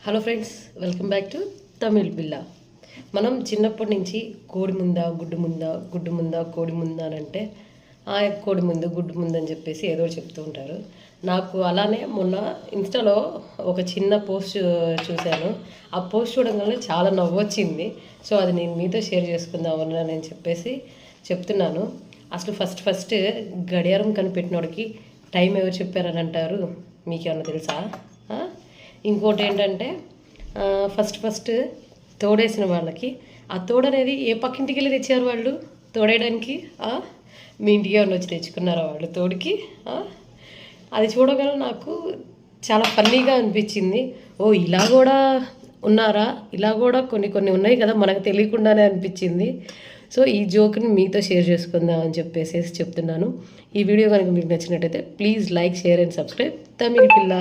Hello friends, welcome back to Tamil పిల్ల. మనం చిన్నప్పటి నుంచి కోడి ముందా గుడ్డు ముందా, గుడ్డు ముందా కోడి ముందా అని అంటే కోడి ముందు గుడ్డు ముందు అని చెప్పేసి ఏదో చెప్తూ ఉంటారు. నాకు అలానే మొన్న ఇన్స్టాలో ఒక చిన్న పోస్ట్ చూశాను. ఆ పోస్ట్ చూడగానే చాలా నవ్వొచ్చింది. సో అది నేను మీతో షేర్ చేసుకుందామని నేను చెప్పేసి చెప్తున్నాను. అసలు ఫస్ట్ గడియారం కనిపెట్టినోడికి టైం ఎవరు చెప్పారని అంటారు, మీకేమన్నా తెలుసా? ఇంకోటి ఏంటంటే ఫస్ట్ తోడేసిన వాళ్ళకి ఆ తోడు అనేది ఏ పక్కింటికి వెళ్ళి తెచ్చారు వాళ్ళు తోడేయడానికి? మీ ఇంటికి ఏమన్నా వచ్చి తెచ్చుకున్నారా వాళ్ళు తోడుకి? అది చూడగానే నాకు చాలా ఫన్నీగా అనిపించింది. ఓ ఇలా కూడా ఉన్నారా, ఇలా కూడా కొన్ని ఉన్నాయి కదా మనకు తెలియకుండానే అనిపించింది. సో ఈ జోక్ని మీతో షేర్ చేసుకుందాం అని చెప్పేసి చెప్తున్నాను. ఈ వీడియో కనుక మీకు నచ్చినట్టయితే please like, share and subscribe Tamil పిల్ల.